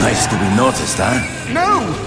Nice to be noticed, huh? No!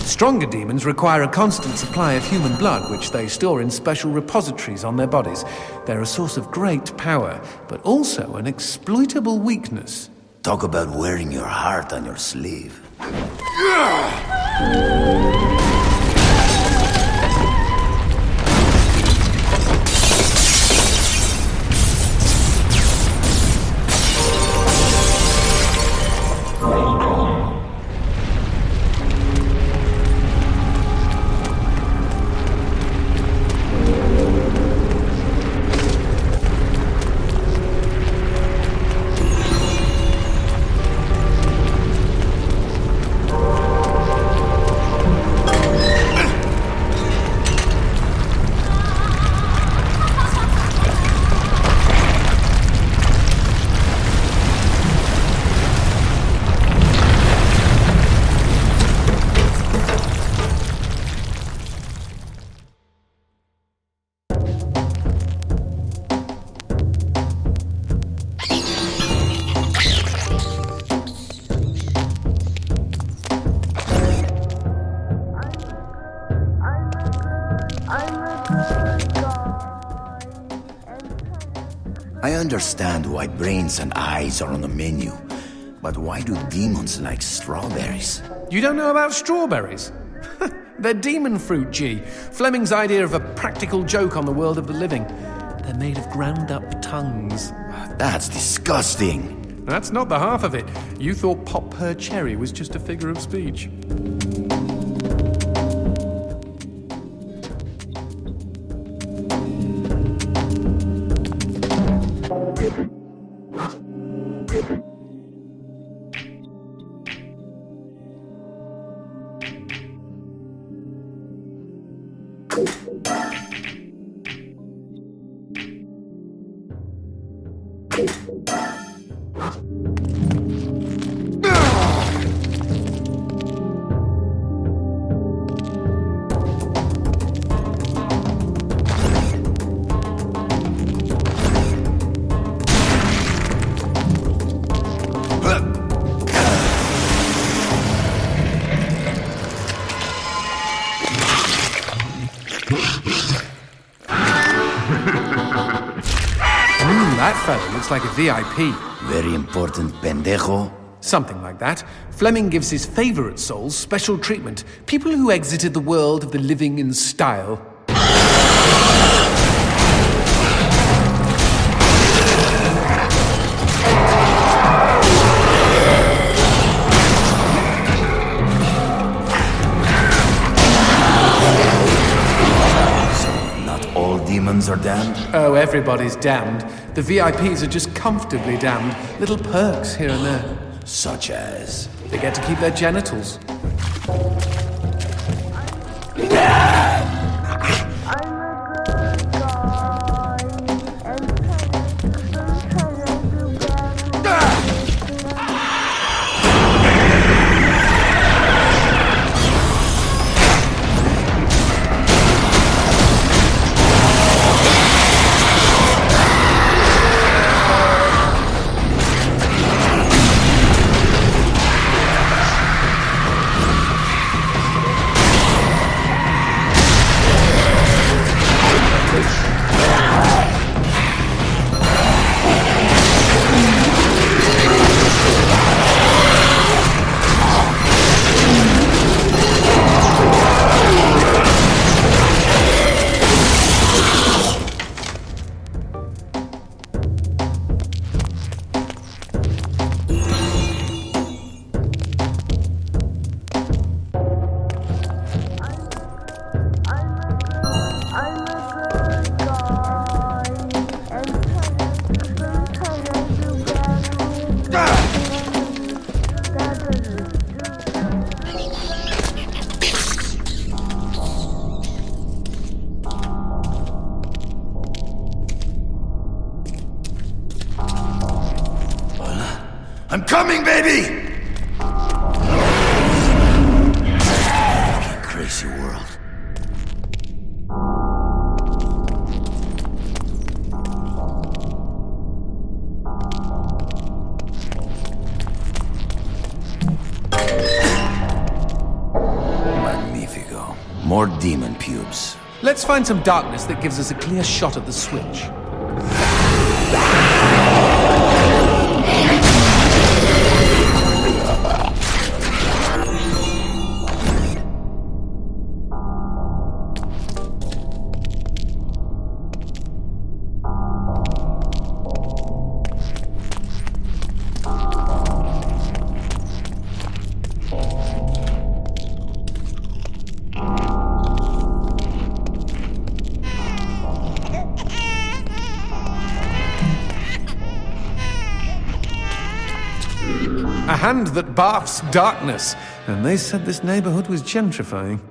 Stronger demons require a constant supply of human blood, which they store in special repositories on their bodies. They're a source of great power, but also an exploitable weakness. Talk about wearing your heart on your sleeve. I understand why brains and eyes are on the menu, but why do demons like strawberries? You don't know about strawberries? They're demon fruit, G. Fleming's idea of a practical joke on the world of the living. They're made of ground-up tongues. That's disgusting. That's not the half of it. You thought Pop Per Cherry was just a figure of speech. That fellow looks like a VIP. Very important, pendejo. Something like that. Fleming gives his favorite souls special treatment. People who exited the world of the living in style. Demons are damned? Oh, everybody's damned. The VIPs are just comfortably damned. Little perks here and there. Such as? They get to keep their genitals. I'm coming, baby! Fucking crazy world. Magnifico. More demon pubes. Let's find some darkness that gives us a clear shot at the switch. A hand that barfs darkness. And they said this neighborhood was gentrifying.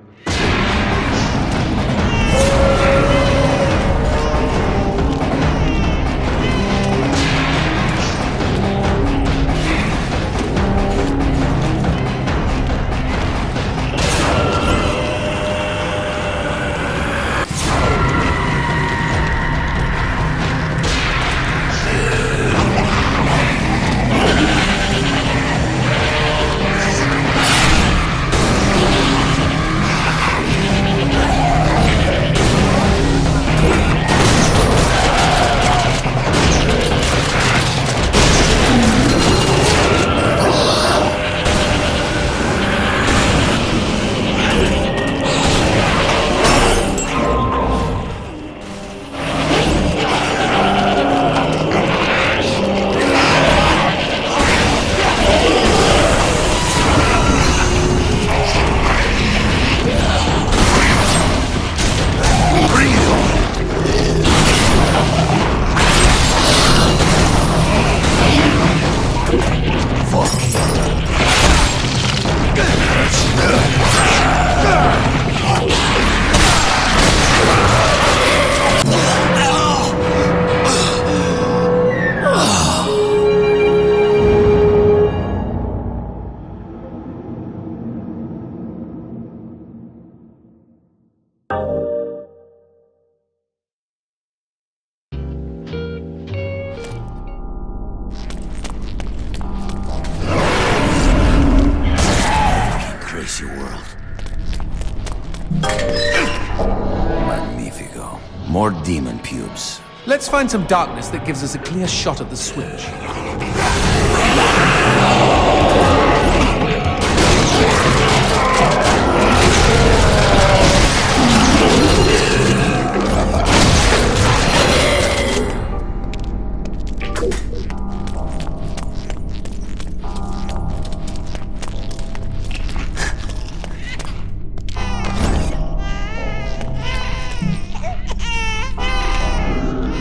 More demon pubes. Let's find some darkness that gives us a clear shot at the switch.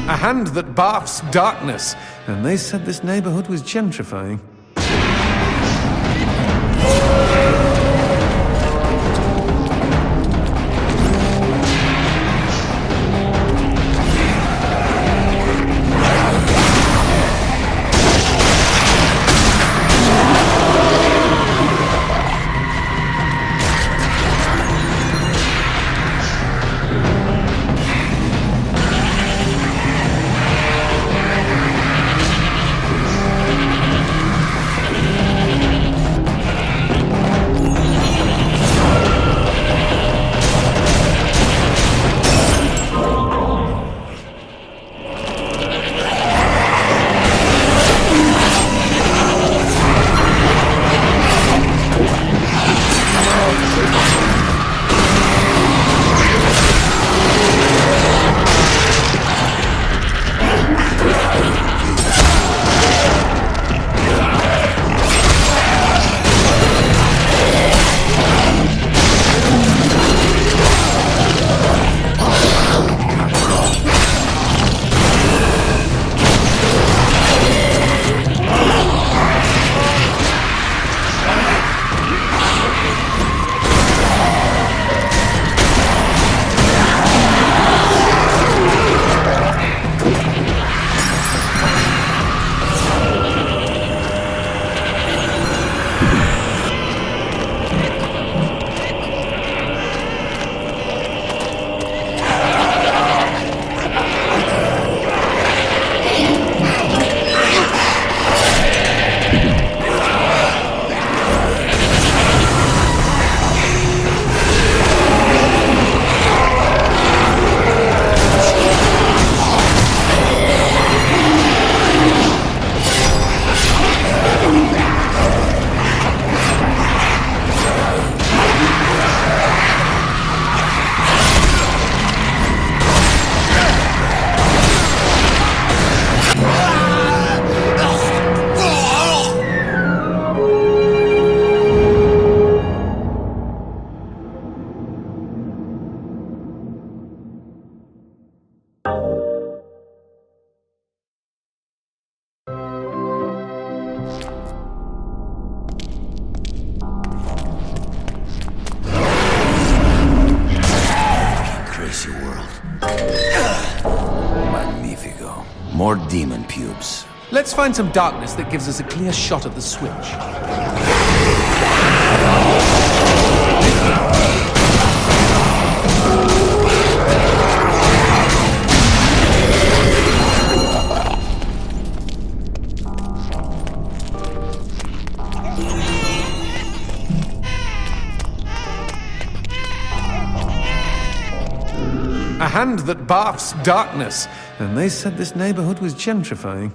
A hand that barfs darkness, and they said this neighborhood was gentrifying. Magnifico. More demon pubes. Let's find some darkness that gives us a clear shot at the switch. A hand that barfs darkness, and they said this neighborhood was gentrifying.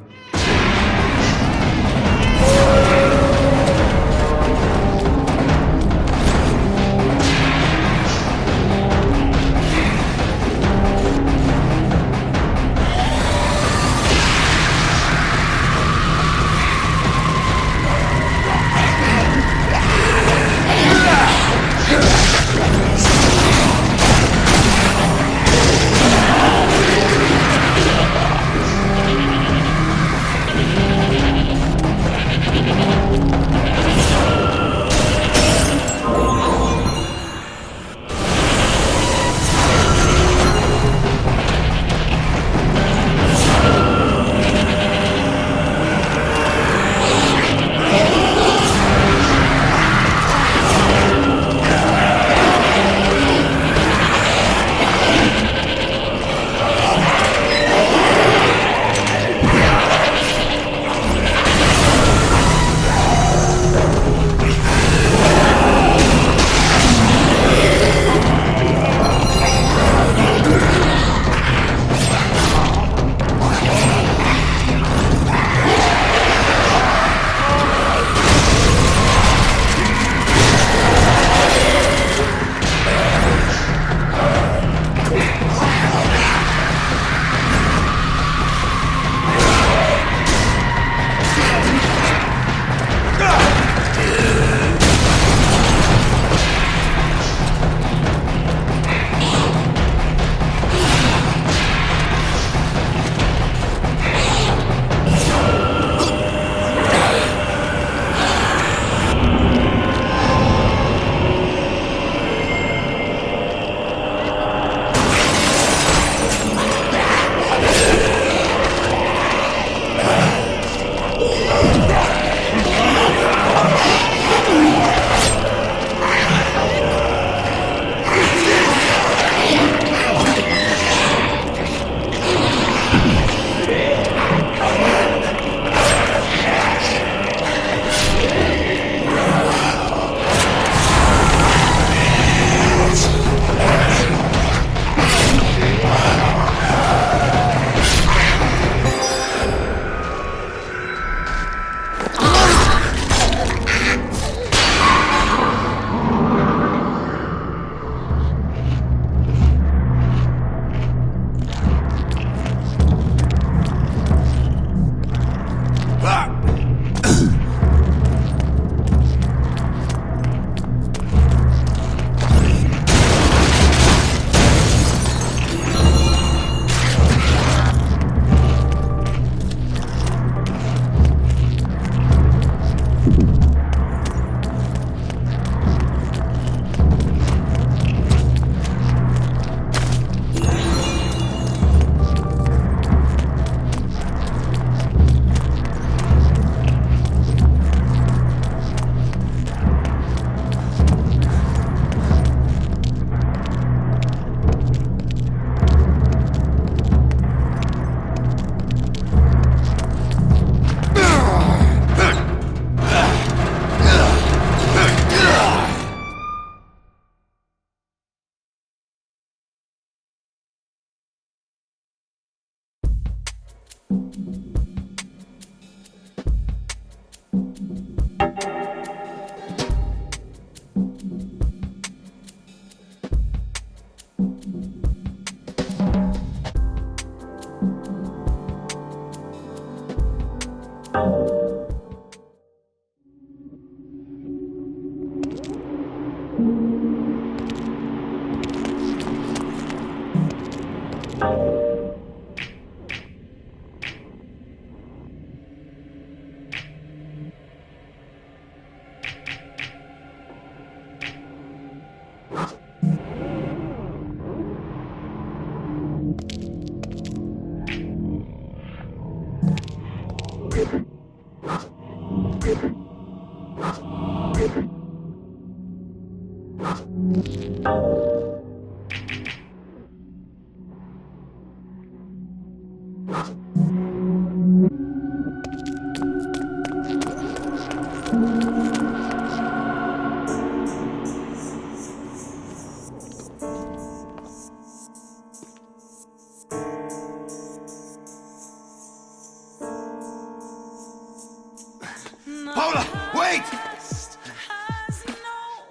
Paula, wait!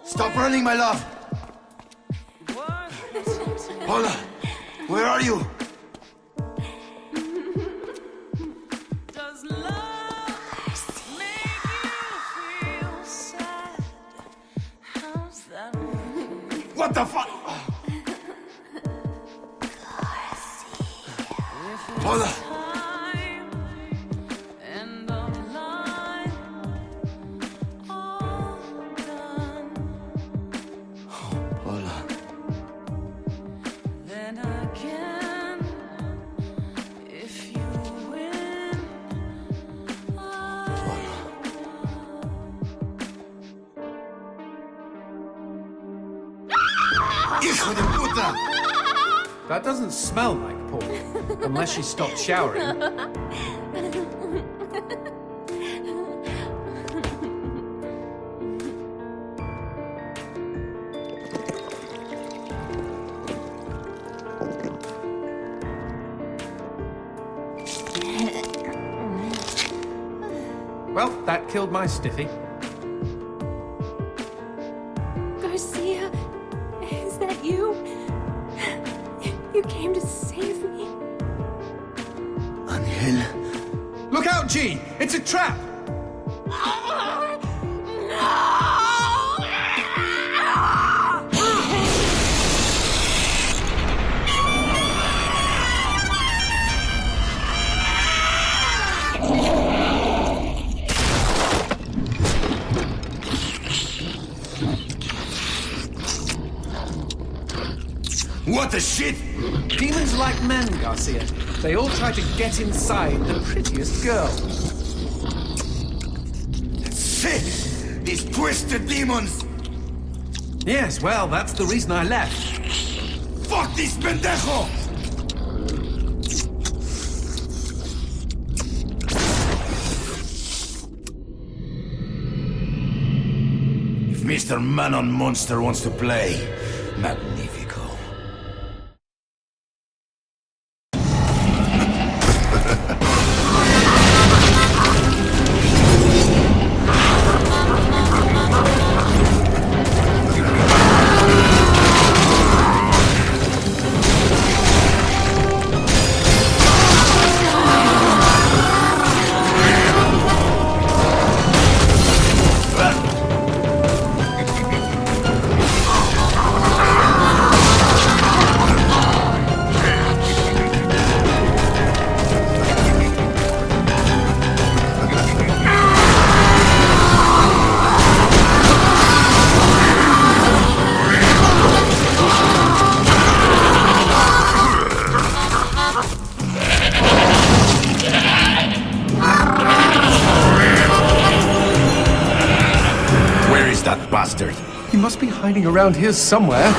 Stop running, my love! Paula, where are you? Does love make you feel sad? How's that? What the fuck? Paula! Time and the line all done. Paula. Then again, if you win, Hijo de puta! That doesn't smell like Paul, unless she stopped showering. Well, that killed my stiffy. Garcia, is that you? You came to save me. Angel. Look out, G! It's a trap! What the shit? Demons like men, Garcia. They all try to get inside the prettiest girl. Shit! These twisted demons! Yes, well, that's the reason I left. Fuck this pendejo! If Mr. Man-on Monster wants to play, magnifico. That bastard. He must be hiding around here somewhere.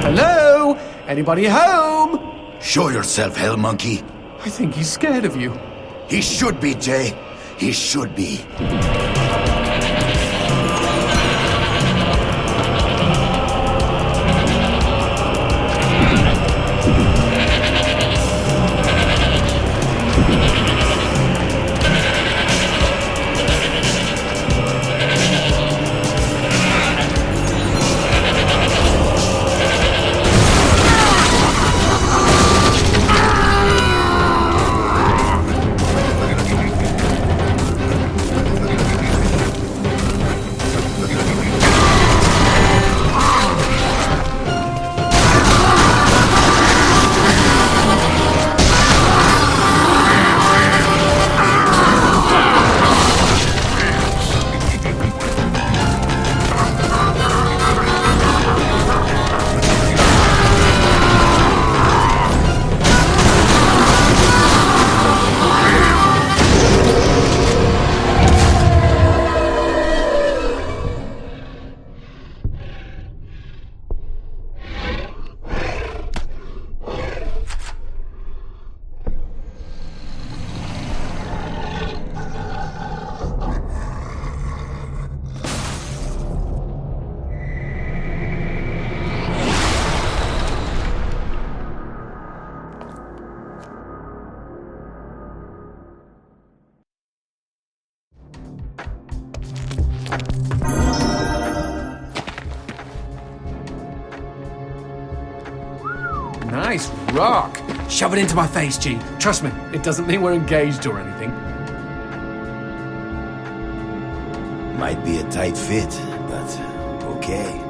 Hello? Anybody home? Show yourself, Hell Monkey. I think he's scared of you. He should be, Jay. He should be. Nice rock. Shove it into my face, G. Trust me, it doesn't mean we're engaged or anything. Might be a tight fit, but okay.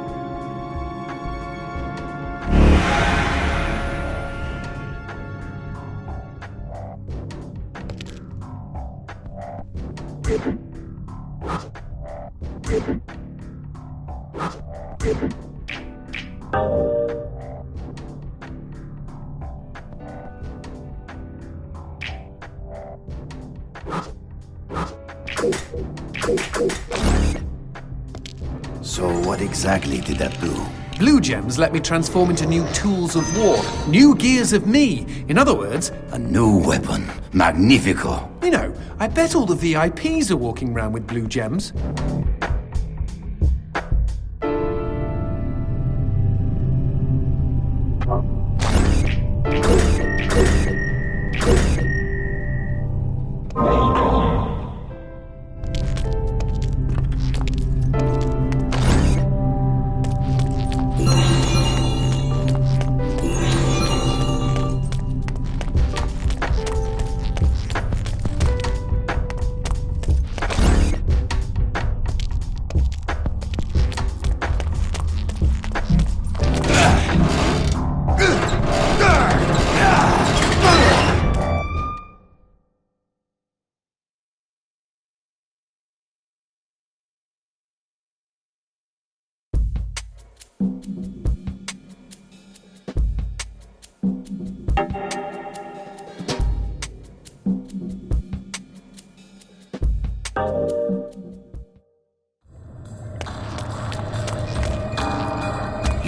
So what exactly did that do? Blue gems let me transform into new tools of war, new gears of me. In other words, A new weapon. Magnifico. you know, I bet all the VIPs are walking around with blue gems.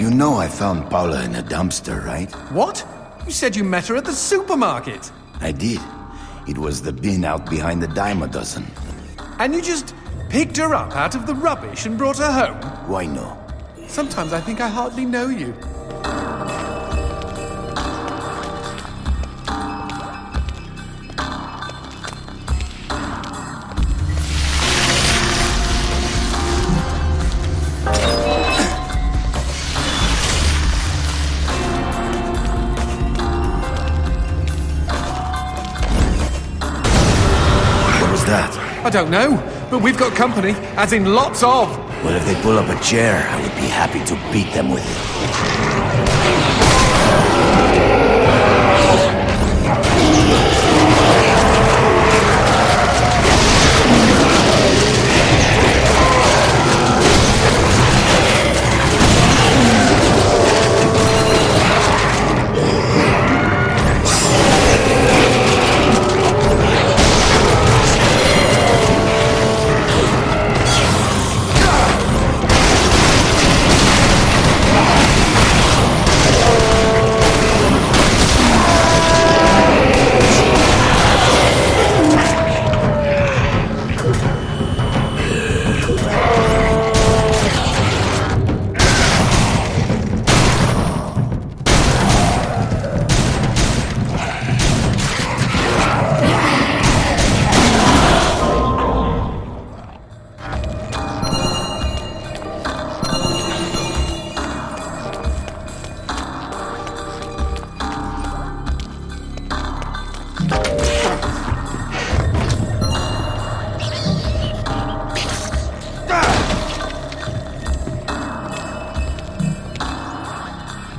You know I found Paula in a dumpster, right? What? You said you met her at the supermarket. I did. It was the bin out behind the dime a dozen. And you just picked her up out of the rubbish and brought her home? Why no? Sometimes I think I hardly know you. I don't know, but we've got company, as in lots of. Well, if they pull up a chair, I would be happy to beat them with it.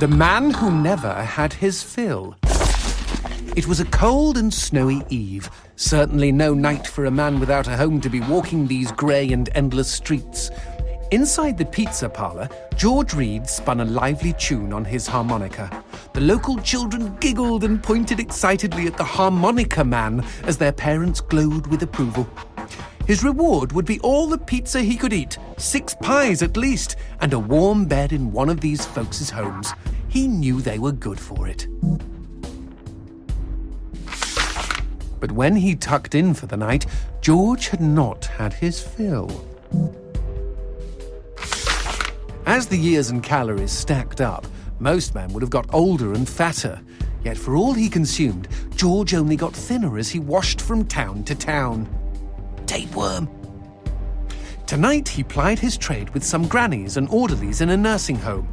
The man who never had his fill. It was a cold and snowy eve. Certainly no night for a man without a home to be walking these grey and endless streets. Inside the pizza parlour, George Reed spun a lively tune on his harmonica. The local children giggled and pointed excitedly at the harmonica man as their parents glowed with approval. His reward would be all the pizza he could eat, 6 pies at least, and a warm bed in one of these folks' homes. He knew they were good for it. But when he tucked in for the night, George had not had his fill. As the years and calories stacked up, most men would have got older and fatter. Yet for all he consumed, George only got thinner as he washed from town to town. Tapeworm. Tonight he plied his trade with some grannies and orderlies in a nursing home.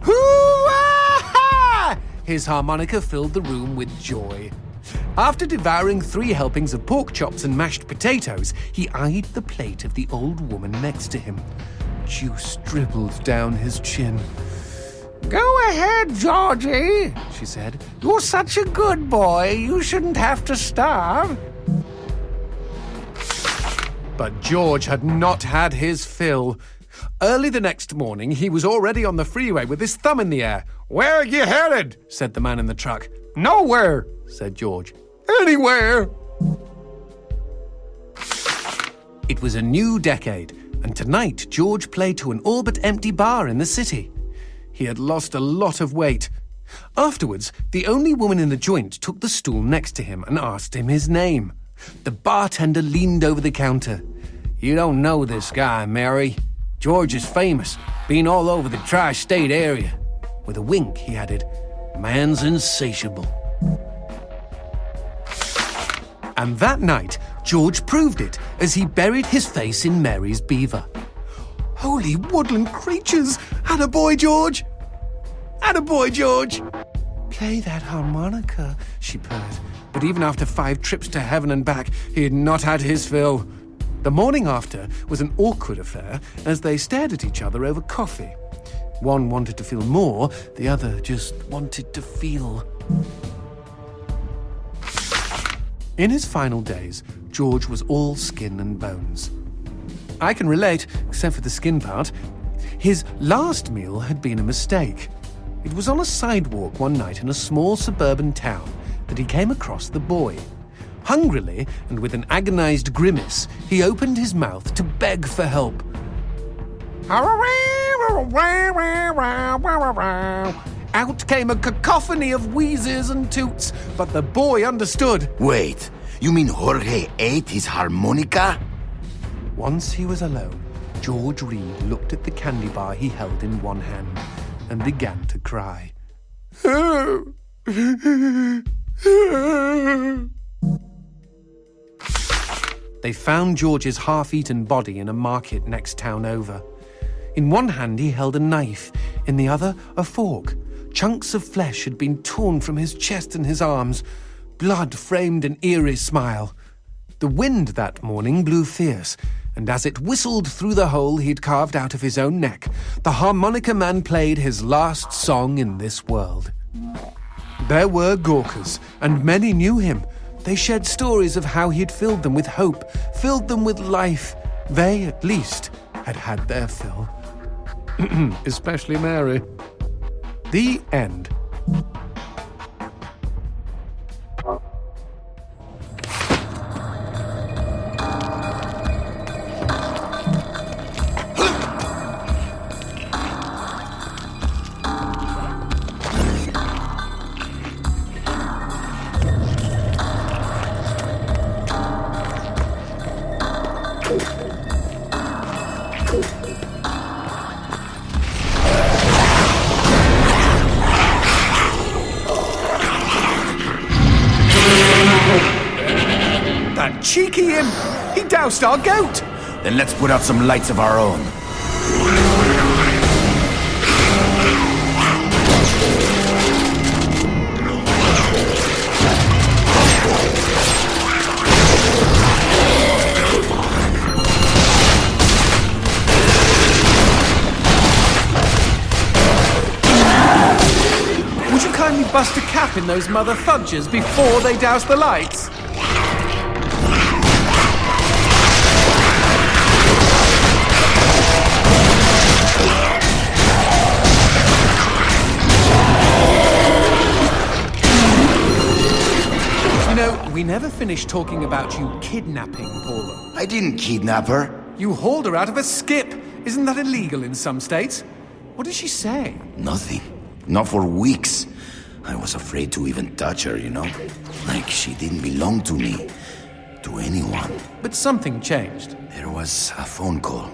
Hoo-ah! His harmonica filled the room with joy. After devouring 3 helpings of pork chops and mashed potatoes, he eyed the plate of the old woman next to him. Juice dribbled down his chin. "Go ahead, Georgie," she said. "You're such a good boy, you shouldn't have to starve." But George had not had his fill. Early the next morning, he was already on the freeway with his thumb in the air. "Where are you headed?" said the man in the truck. "Nowhere," said George. "Anywhere." It was a new decade, and tonight George played to an all but empty bar in the city. He had lost a lot of weight. Afterwards, the only woman in the joint took the stool next to him and asked him his name. The bartender leaned over the counter. "You don't know this guy, Mary. George is famous, been all over the tri-state area." With a wink, he added, "Man's insatiable." And that night, George proved it as he buried his face in Mary's beaver. Holy woodland creatures! Attaboy, George! Attaboy, George! "Play that harmonica," she purred. But even after 5 trips to heaven and back, he had not had his fill. The morning after was an awkward affair as they stared at each other over coffee. One wanted to feel more, the other just wanted to feel. In his final days, George was all skin and bones. I can relate, except for the skin part. His last meal had been a mistake. It was on a sidewalk one night in a small suburban town that he came across the boy. Hungrily, and with an agonized grimace, he opened his mouth to beg for help. Out came a cacophony of wheezes and toots, but the boy understood. Wait, you mean Jorge ate his harmonica? Once he was alone, George Reed looked at the candy bar he held in one hand and began to cry. They found George's half-eaten body in a market next town over. In one hand he held a knife, in the other a fork. Chunks of flesh had been torn from his chest and his arms. Blood framed an eerie smile. The wind that morning blew fierce, and as it whistled through the hole he'd carved out of his own neck, the harmonica man played his last song in this world. There were Gawkers, and many knew him. They shared stories of how he'd filled them with hope, filled them with life. They, at least, had had their fill. Especially Mary. The end. That cheeky imp! He doused our goat! Then let's put out some lights of our own. kindly bust a cap in those mother fudgers before they douse the lights? You know, we never finished talking about you kidnapping Paula. I didn't kidnap her. You hauled her out of a skip. Isn't that illegal in some states? What did she say? Nothing. Not for weeks. I was afraid to even touch her, you know? Like she didn't belong to me. To anyone. But something changed. There was a phone call.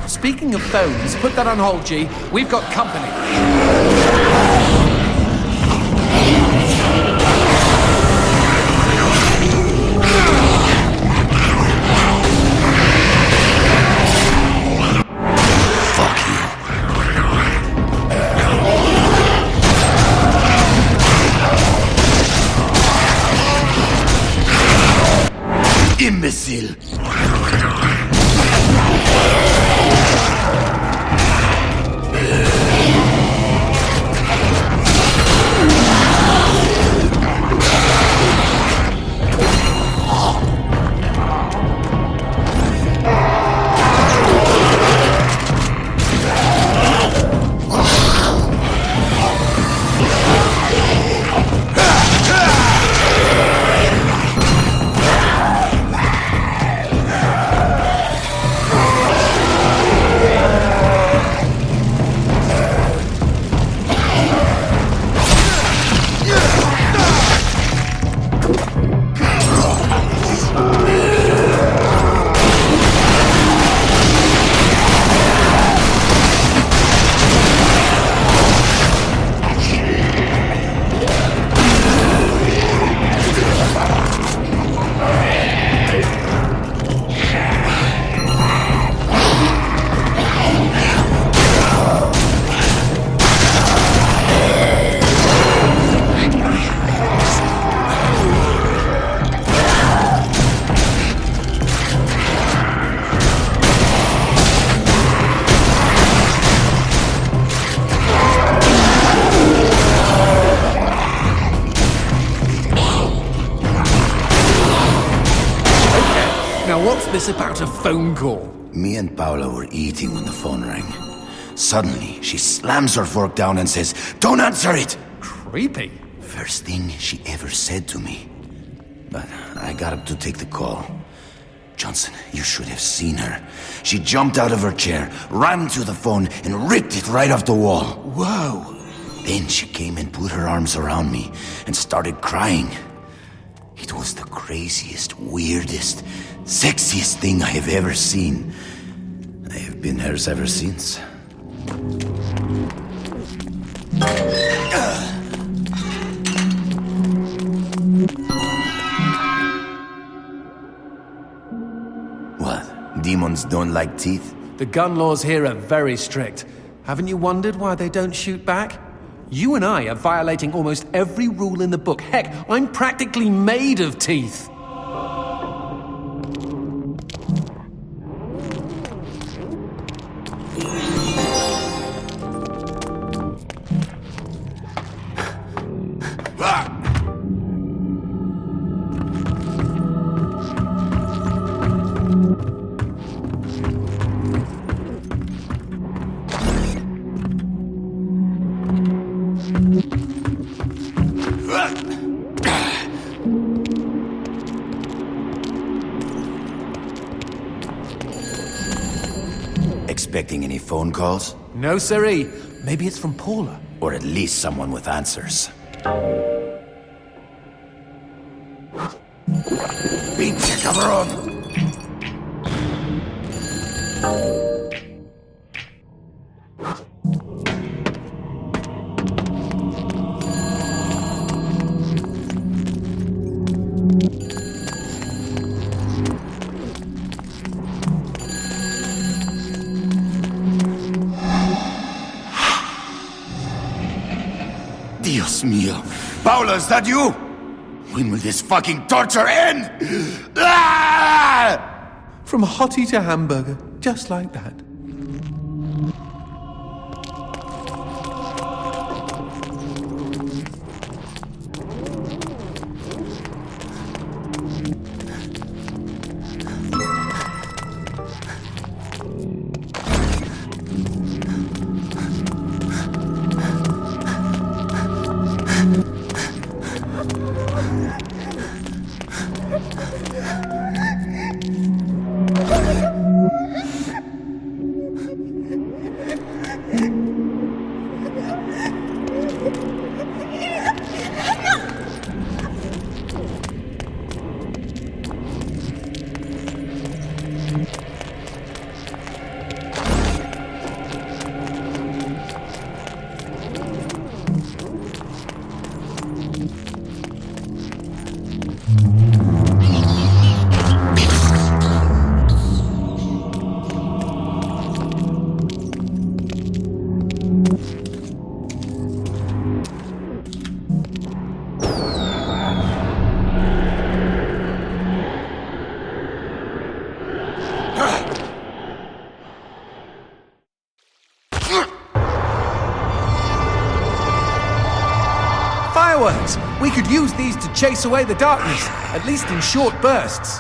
Speaking of phones, put that on hold, G. We've got company. Imbecile! Now what's this about a phone call? Me and Paula were eating when the phone rang. Suddenly, she slams her fork down and says, "Don't answer it!" Creepy. First thing she ever said to me. But I got up to take the call. Johnson, you should have seen her. She jumped out of her chair, ran to the phone, and ripped it right off the wall. Whoa. Then she came and put her arms around me and started crying. It was the craziest, weirdest, sexiest thing I have ever seen. I have been hers ever since. What? Demons don't like teeth? The gun laws here are very strict. Haven't you wondered why they don't shoot back? You and I are violating almost every rule in the book. Heck, I'm practically made of teeth. Expecting any phone calls? No, siree. Maybe it's from Paula. Or at least someone with answers. Pinche cabrón! Dios mío. Paula, is that you? When will this fucking torture end? Ah! From hottie to hamburger, just like that. Fireworks! We could use these to chase away the darkness, at least in short bursts.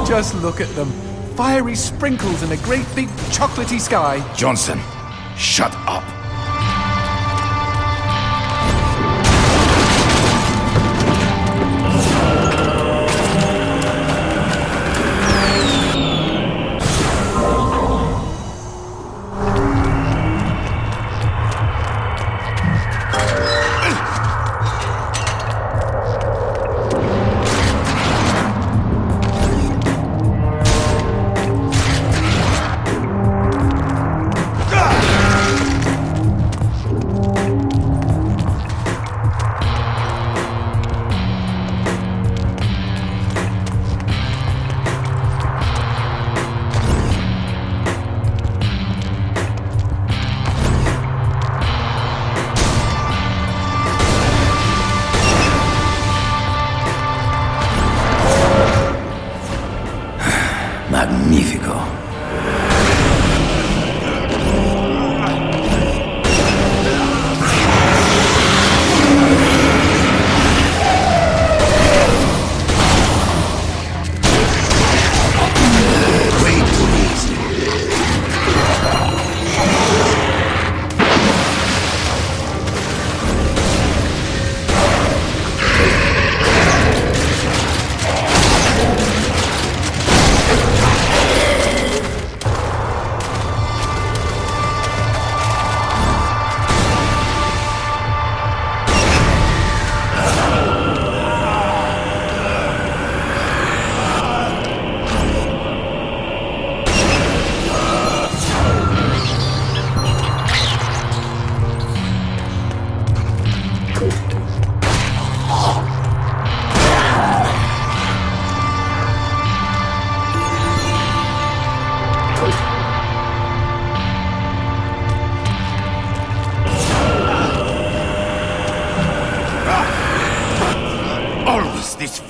Just look at them. Fiery sprinkles in a great big chocolatey sky. Johnson, shut up. Magnifico.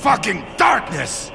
fucking darkness!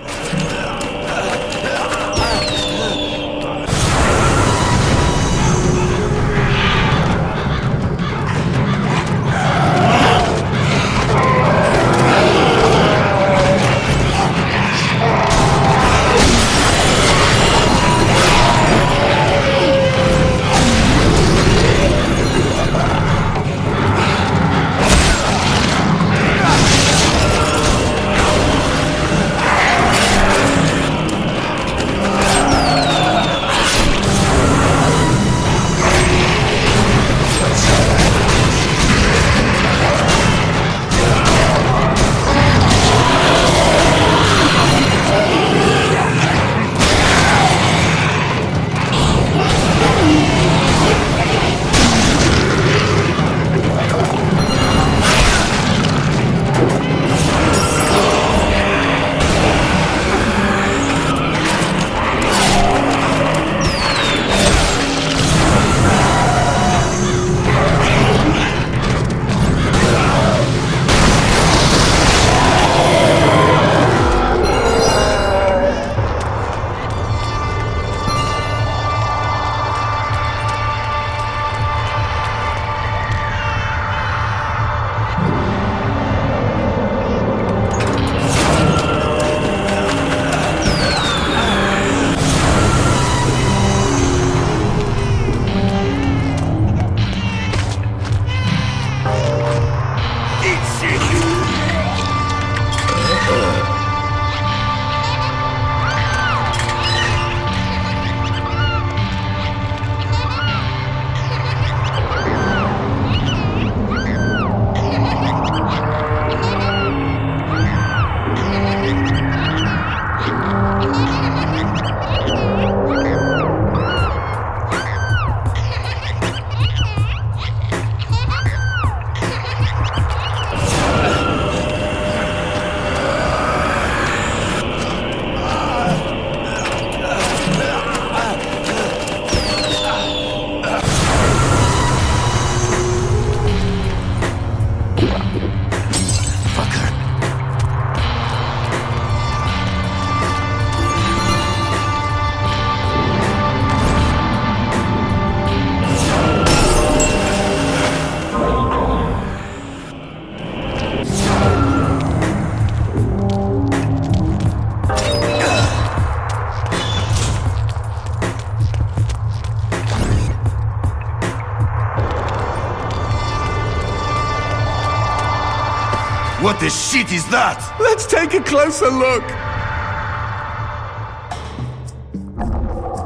What the shit is that? Let's take a closer look.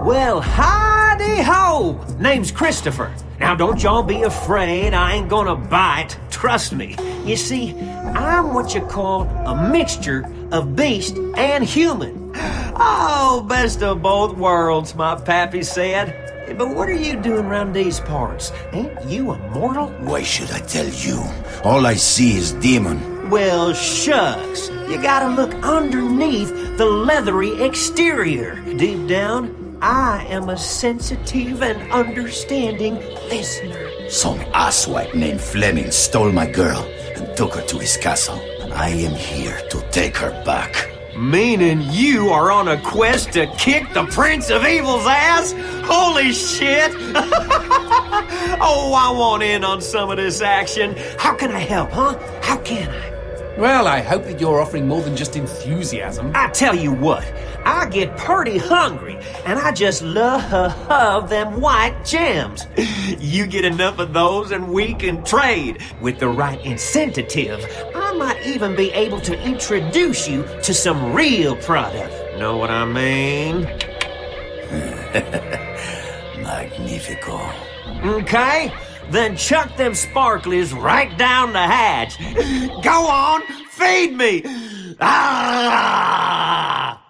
Well, howdy-ho! Name's Christopher. Now, don't y'all be afraid. I ain't gonna bite. Trust me. You see, I'm what you call a mixture of beast and human. Oh, best of both worlds, my pappy said. But what are you doing around these parts? Ain't you a mortal? Why should I tell you? All I see is demon. Well, shucks. You gotta look underneath the leathery exterior. Deep down, I am a sensitive and understanding listener. Some asswipe named Fleming stole my girl and took her to his castle. And I am here to take her back. Meaning you are on a quest to kick the Prince of Evil's ass? Holy shit! Oh, I want in on some of this action. How can I help, huh? How can I? Well, I hope that you're offering more than just enthusiasm. I tell you what, I get pretty hungry, and I just love them white gems. You get enough of those and we can trade. With the right incentive, I might even be able to introduce you to some real product. Know what I mean? Magnifico. Okay? Then chuck them sparklies right down the hatch. Go on, feed me! Ah!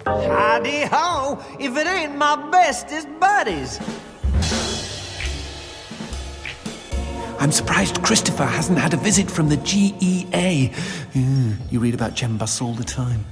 Howdy-ho! know if it ain't my bestest buddies. I'm surprised Christopher hasn't had a visit from the GEA. You read about gem busts all the time.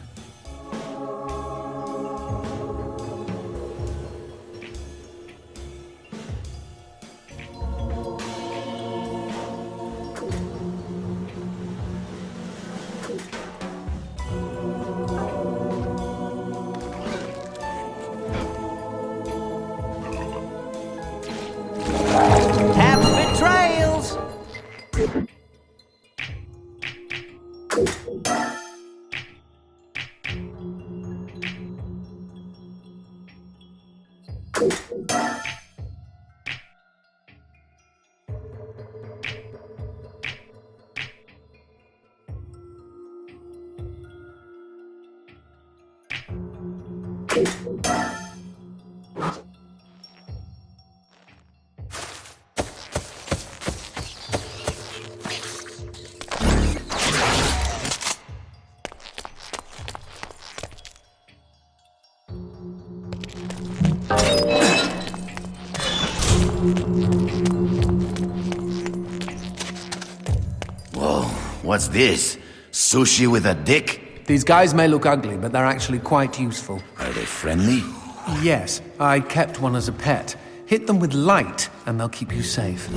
Happy trails! Whoa, what's this? Sushi with a dick? These guys may look ugly, but they're actually quite useful. Are they friendly? Yes, I kept one as a pet. Hit them with light, and they'll keep you safe.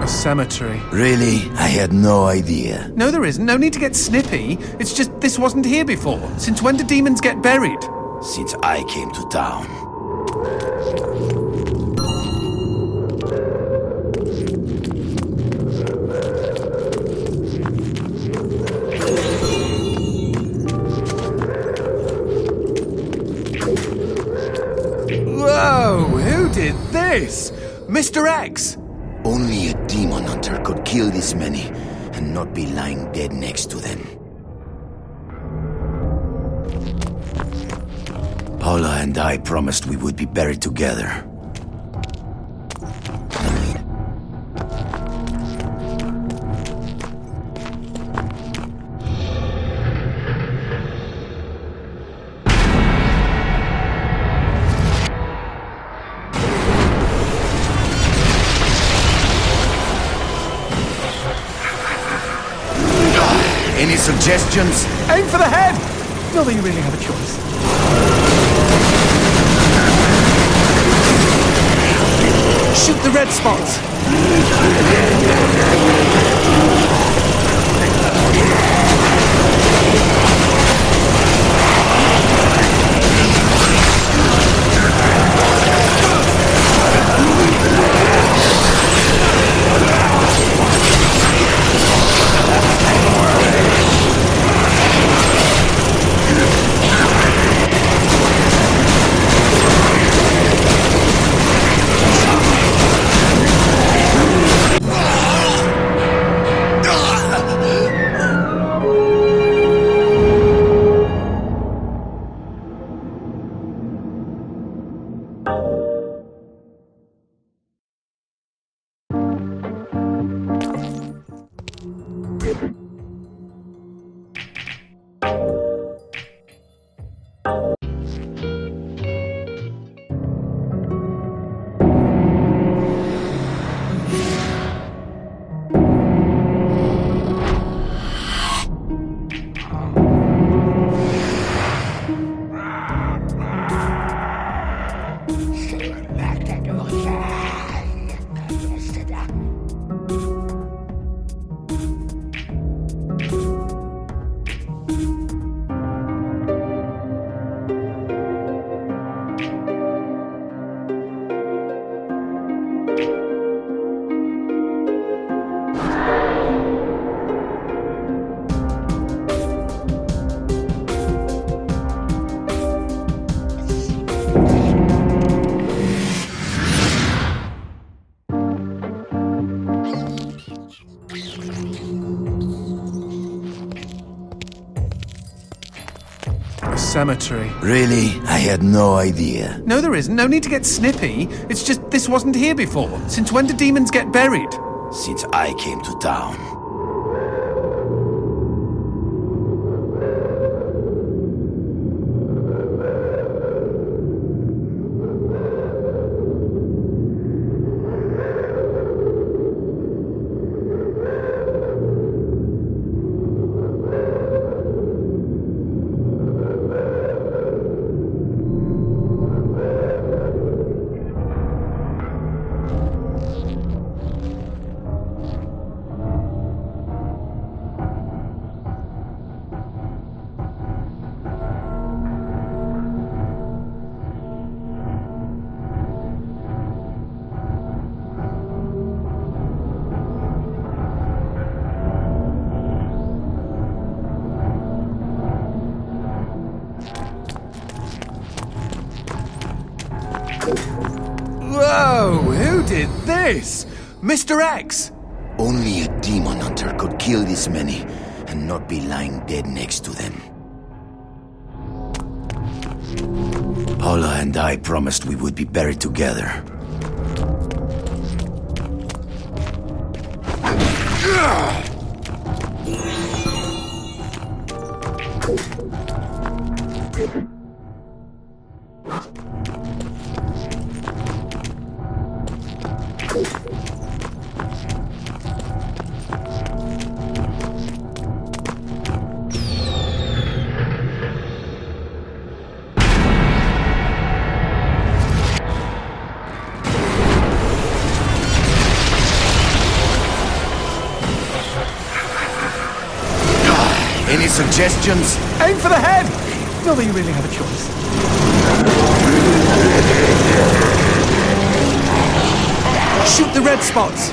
Cemetery. Really? I had no idea. No, there isn't. No need to get snippy. It's just this wasn't here before. Since when do demons get buried? Since I came to town. Whoa! Who did this? Mr. X! Only a demon hunter could kill this many and not be lying dead next to them. Paula and I promised we would be buried together. Any suggestions? Aim for the head! Not that you really have a choice. Shoot the red spots! A cemetery. Really? I had no idea. No, there isn't. No need to get snippy. It's just this wasn't here before. Since when do demons get buried? Since I came to town. Whoa! Who did this? Mr. X! Only a demon hunter could kill this many and not be lying dead next to them. Paula and I promised we would be buried together. Any suggestions? Aim for the head! Not that you really have a choice. Shoot the red spots!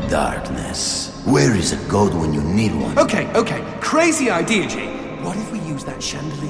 darkness. Where is a god when you need one? Okay. Crazy idea, G. What if we use that chandelier?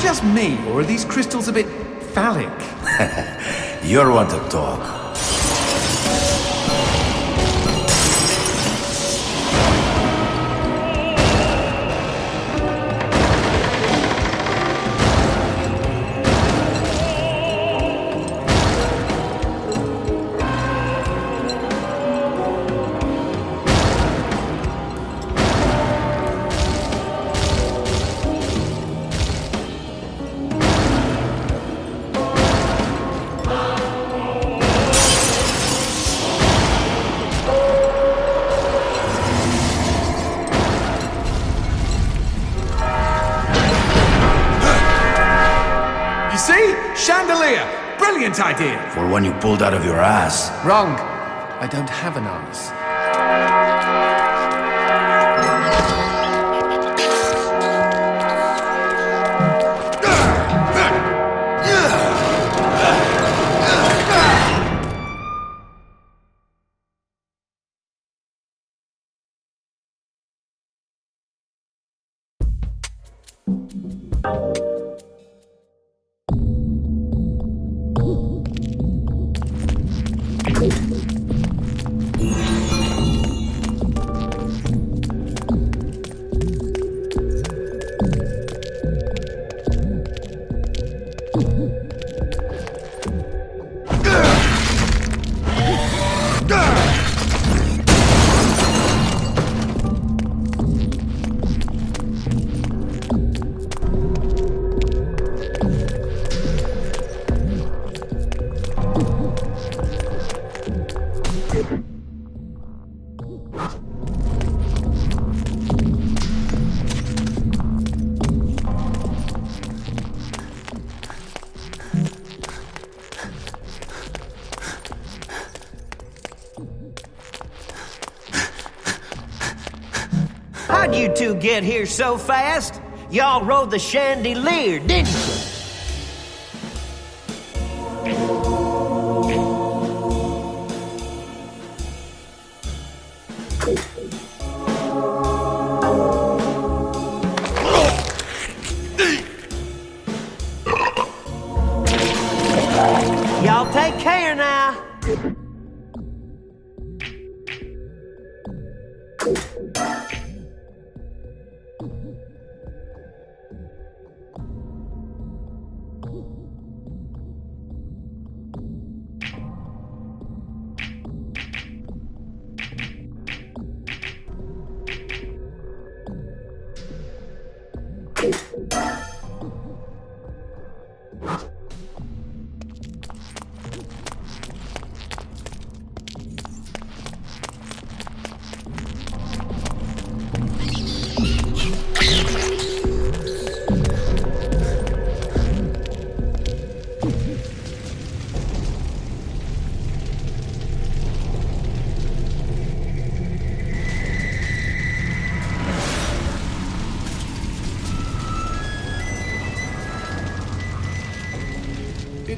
Just me, or are these crystals a bit phallic? You're one to talk. Chandelier! Brilliant idea! For one you pulled out of your ass. Wrong. I don't have an ass. How'd you two get here so fast? Y'all rode the chandelier, didn't you? Y'all take care now.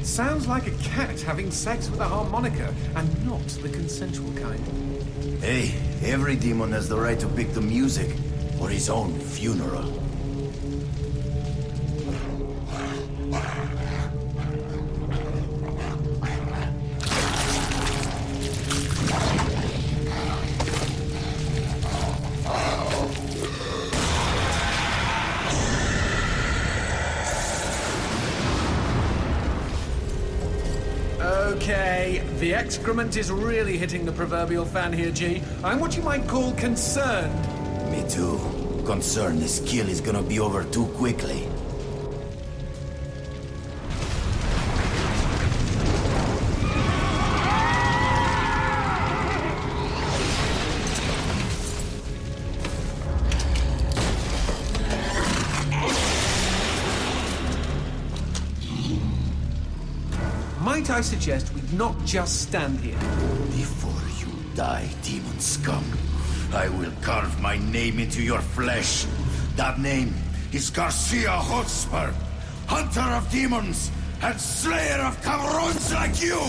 It sounds like a cat having sex with a harmonica, and not the consensual kind. Hey, every demon has the right to pick the music for his own funeral. Okay, the excrement is really hitting the proverbial fan here, G. I'm what you might call concerned. Me too. Concerned this kill is gonna be over too quickly. Might I suggest we not just stand here? Before you die, demon scum, I will carve my name into your flesh. That name is Garcia Hotspur, hunter of demons and slayer of cabrons like you!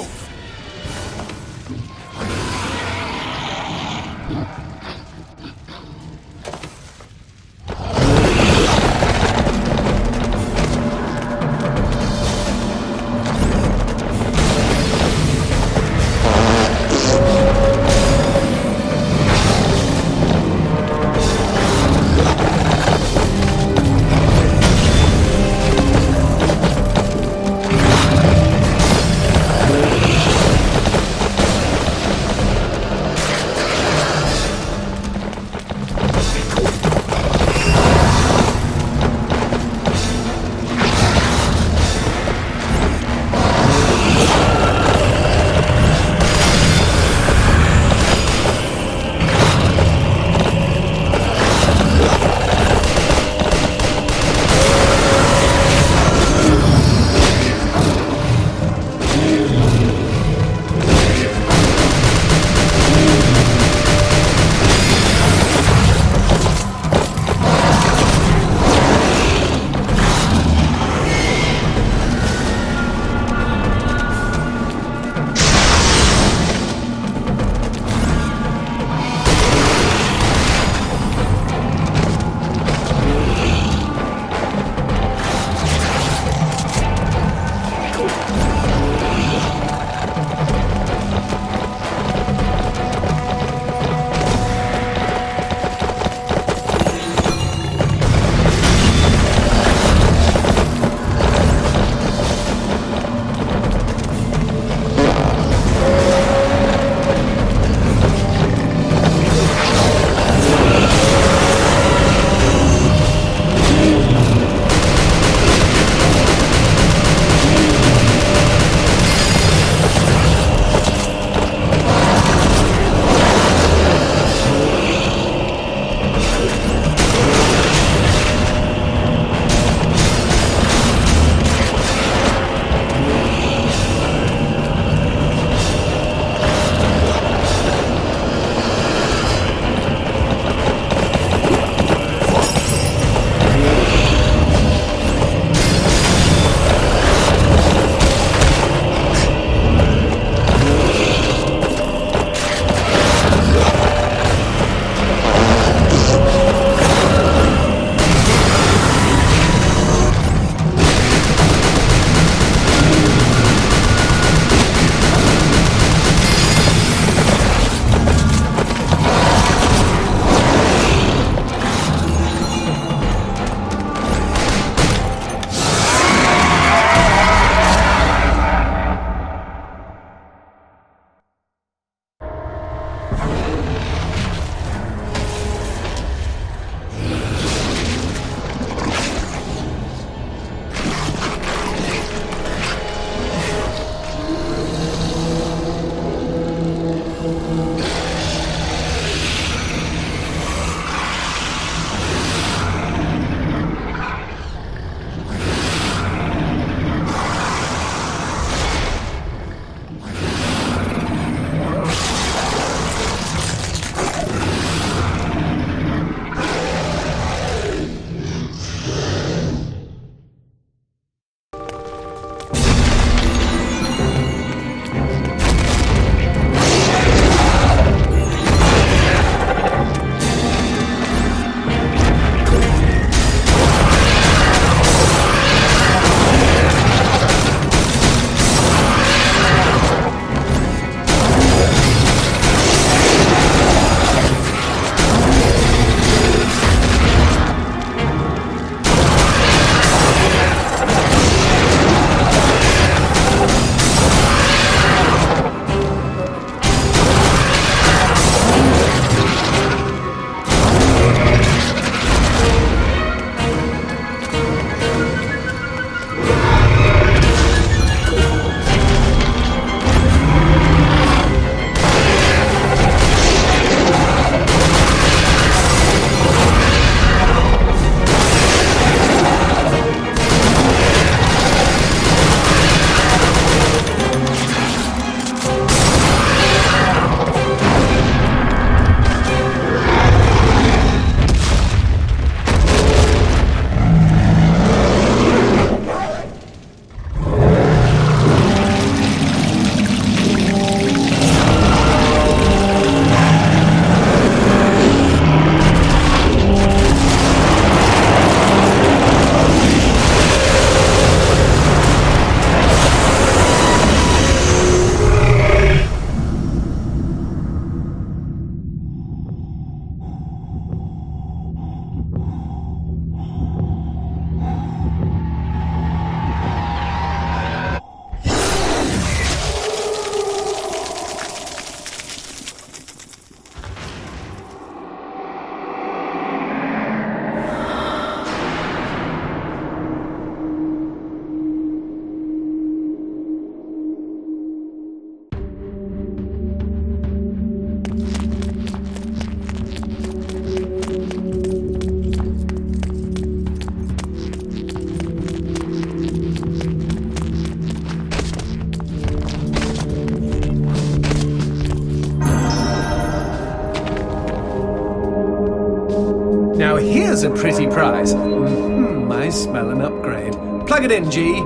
Now here's a pretty prize. I smell an upgrade. Plug it in, G.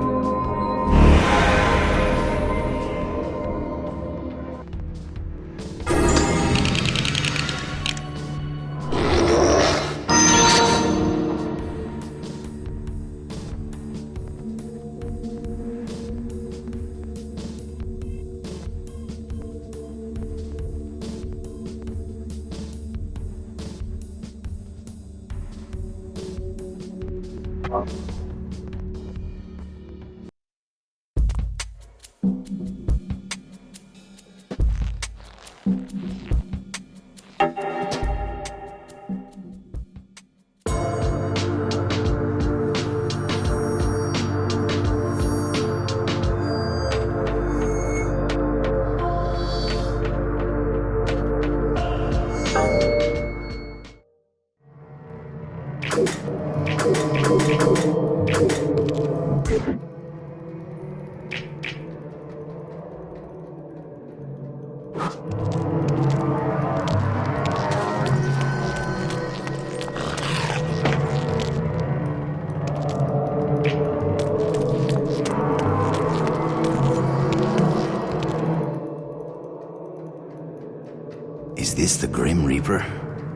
Is this the Grim Reaper?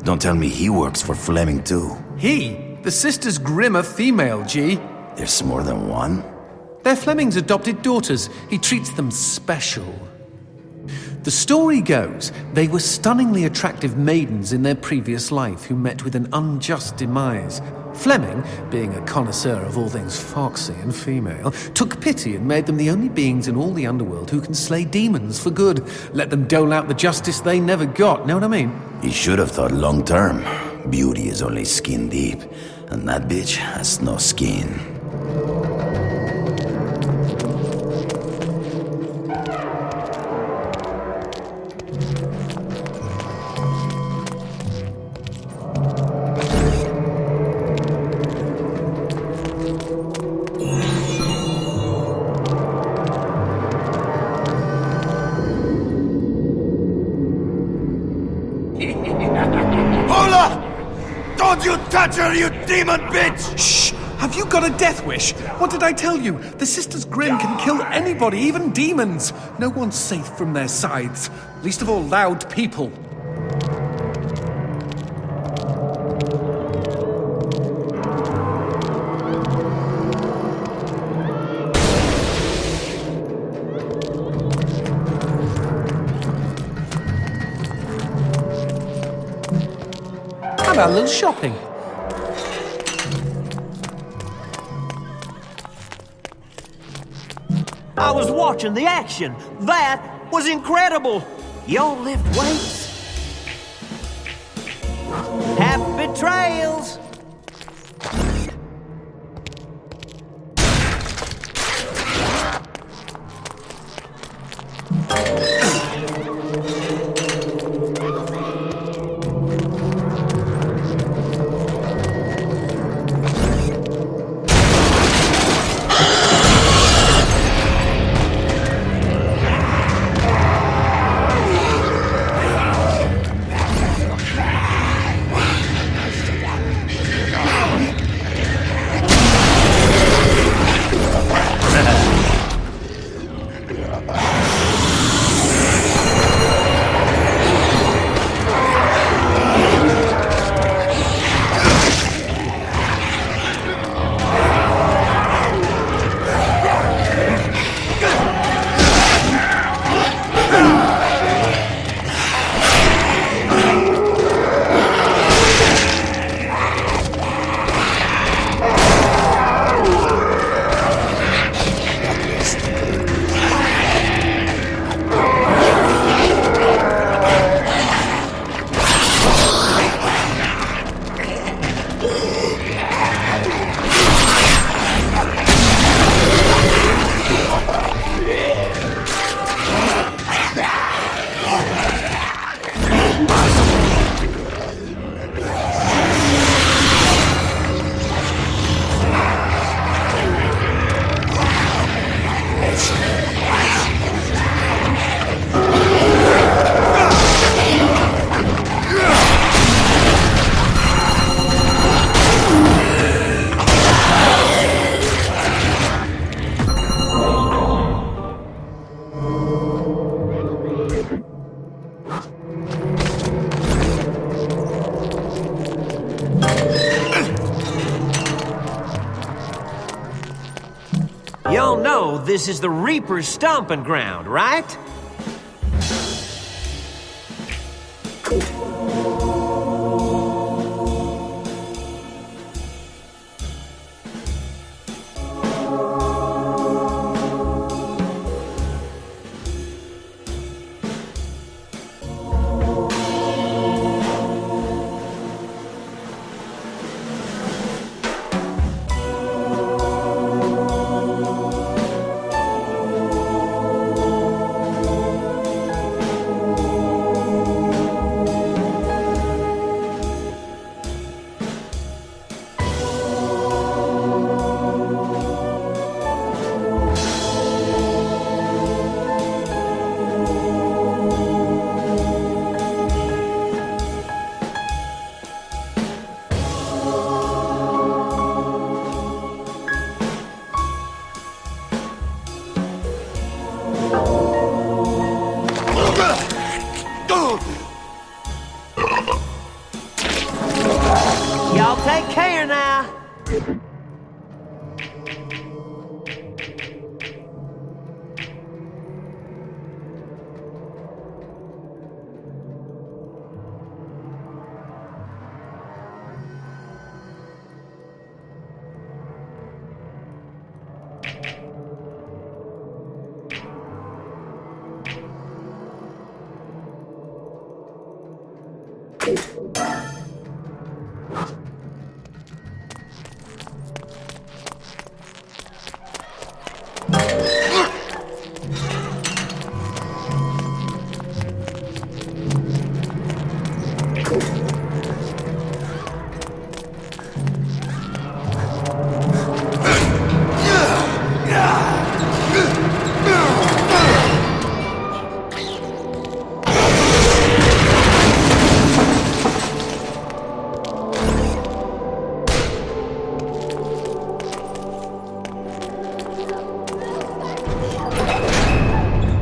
Don't tell me he works for Fleming too. He? The sisters Grimm are female, G. There's more than one? They're Fleming's adopted daughters. He treats them special. The story goes, they were stunningly attractive maidens in their previous life who met with an unjust demise. Fleming, being a connoisseur of all things foxy and female, took pity and made them the only beings in all the underworld who can slay demons for good. Let them dole out the justice they never got, know what I mean? He should have thought long term. Beauty is only skin deep, and that bitch has no skin. Don't you touch her, you demon bitch! Shh! Have you got a death wish? What did I tell you? The Sisters Grimm can kill anybody, even demons. No one's safe from their sides. Least of all loud people. How about a little shopping? I was watching the action. That was incredible. Y'all lift weights? Happy trails. know this is the Reaper's stomping ground, right? Y'all take care now.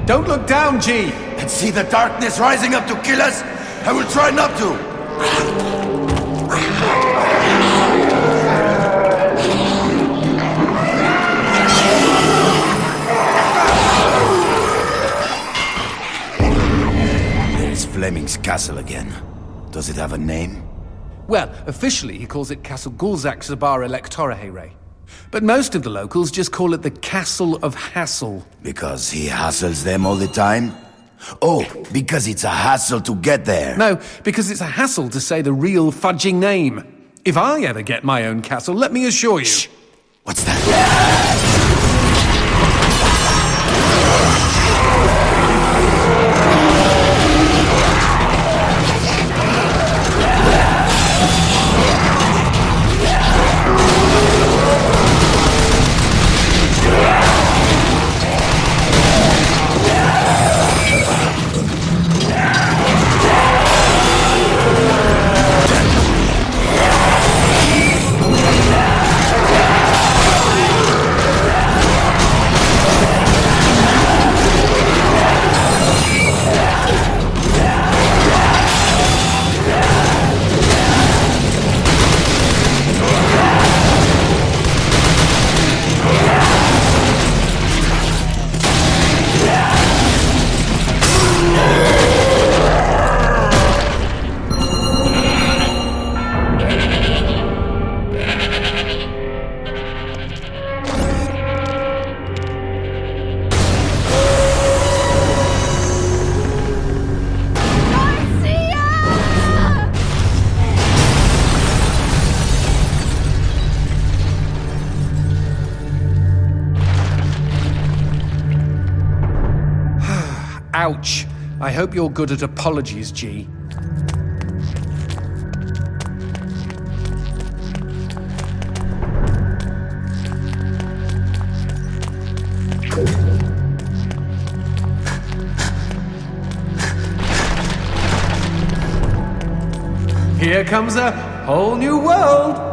Don't look down, G! And see the darkness rising up to kill us? I will try not to. There's Fleming's castle again. Does it have a name? Well, officially he calls it Castle Gulzak Zabar Electora Heyre. But most of the locals just call it the Castle of Hassel. Because he hassles them all the time? Oh, because it's a hassle to get there. No, because it's a hassle to say the real fudging name. If I ever get my own castle, let me assure you... Shh! What's that? Ouch. I hope you're good at apologies, G. Here comes a whole new world.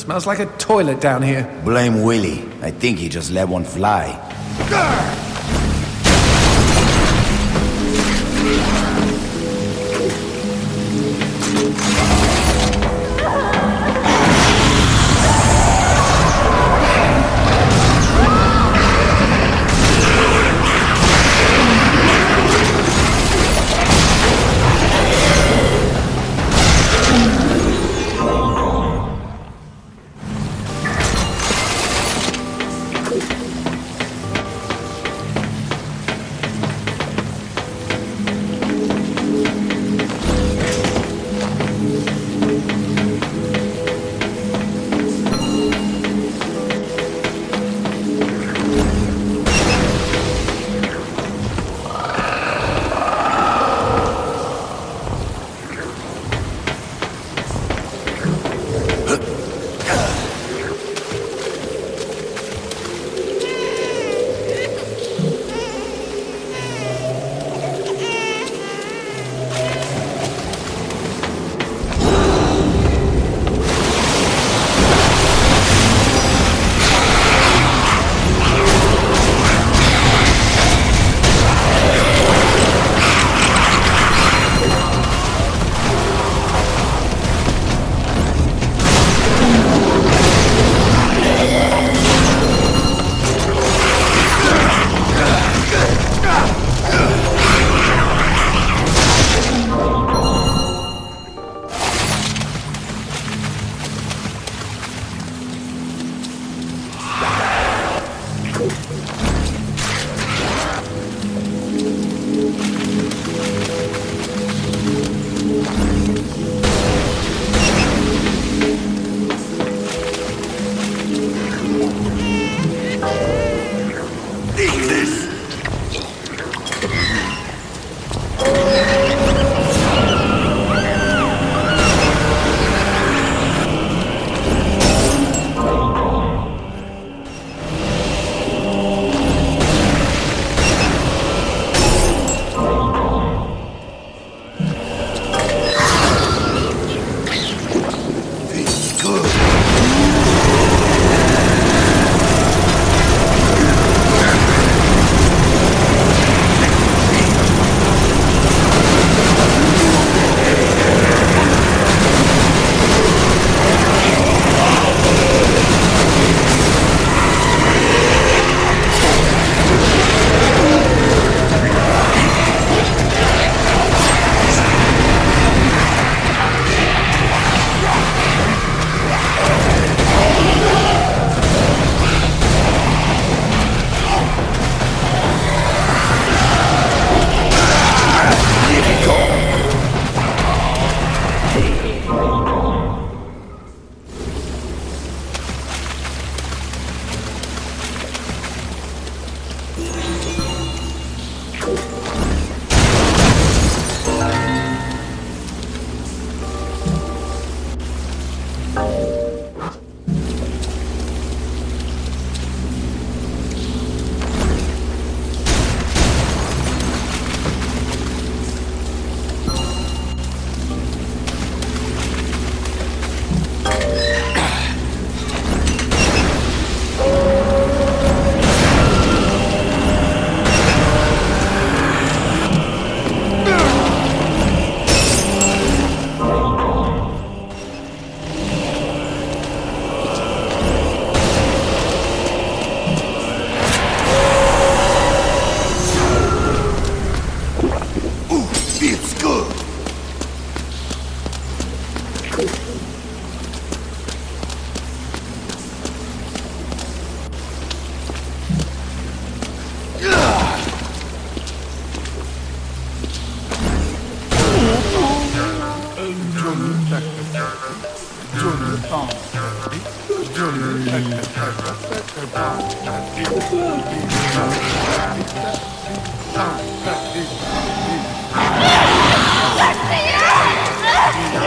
Smells like a toilet down here. Blame Willie. I think he just let one fly.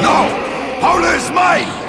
No! Paula is mine!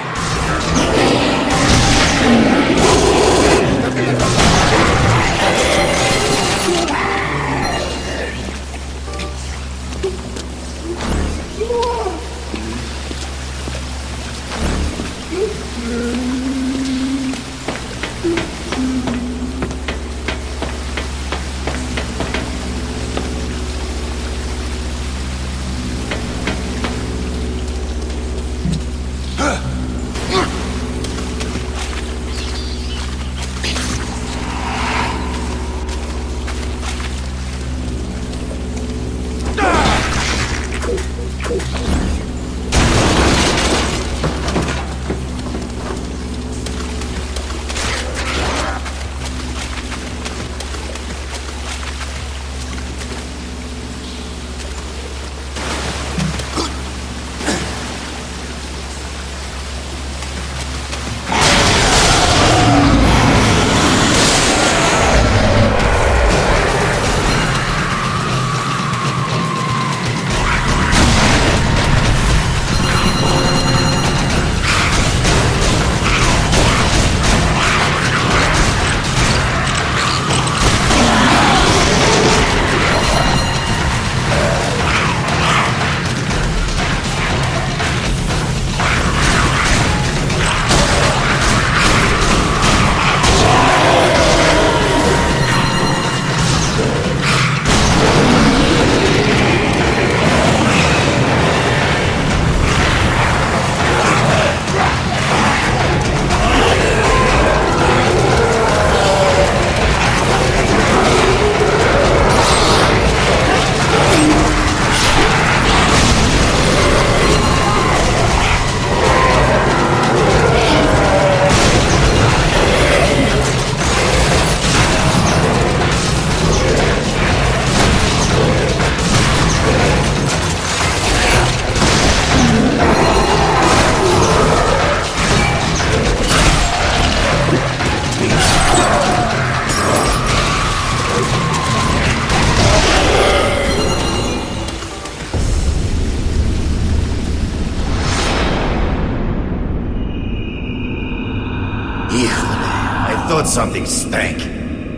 I thought something stank.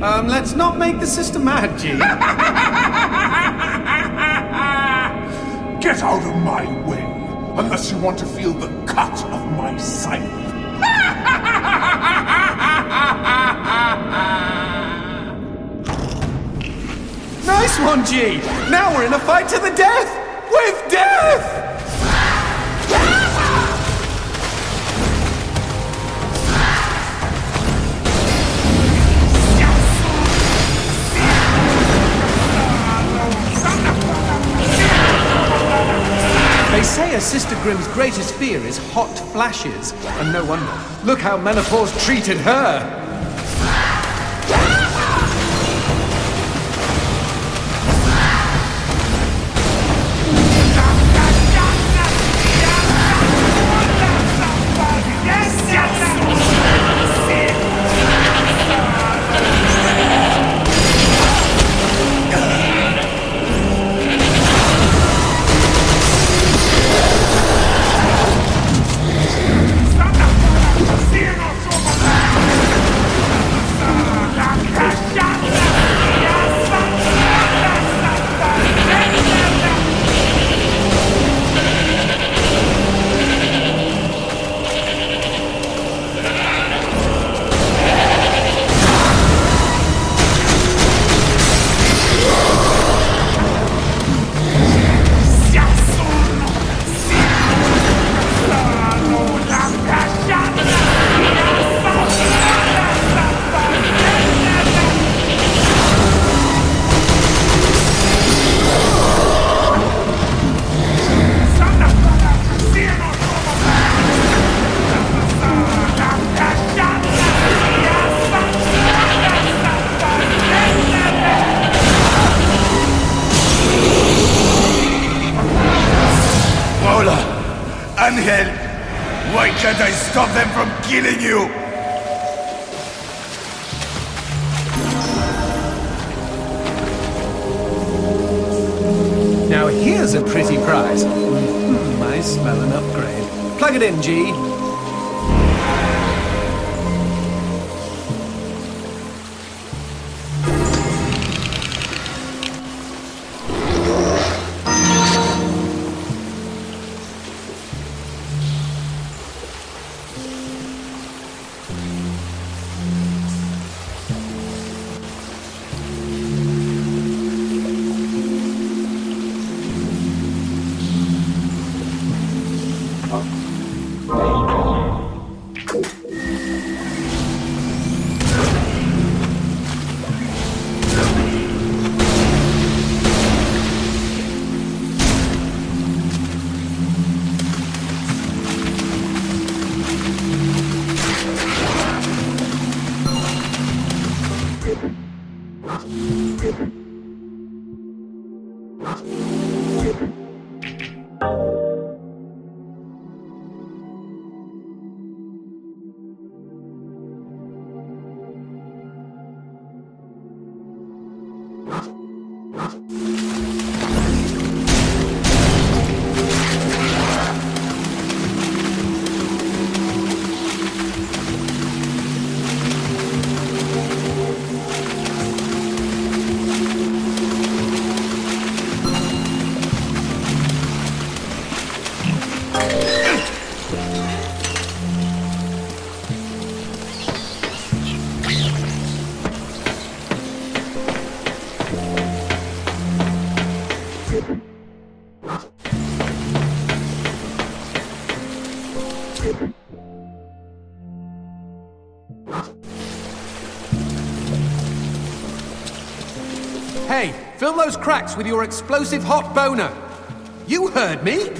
Let's not make the sister mad, G. Get out of my way, unless you want to feel the cut of my scythe. Nice one, G! Now we're in a fight to the death! With death! They say a Sister Grimm's greatest fear is hot flashes, and no wonder. Look how menopause treated her! Angel! Why can't I stop them from killing you? Now here's a pretty prize. I smell an upgrade. Plug it in, G. Hey, fill those cracks with your explosive hot boner. You heard me.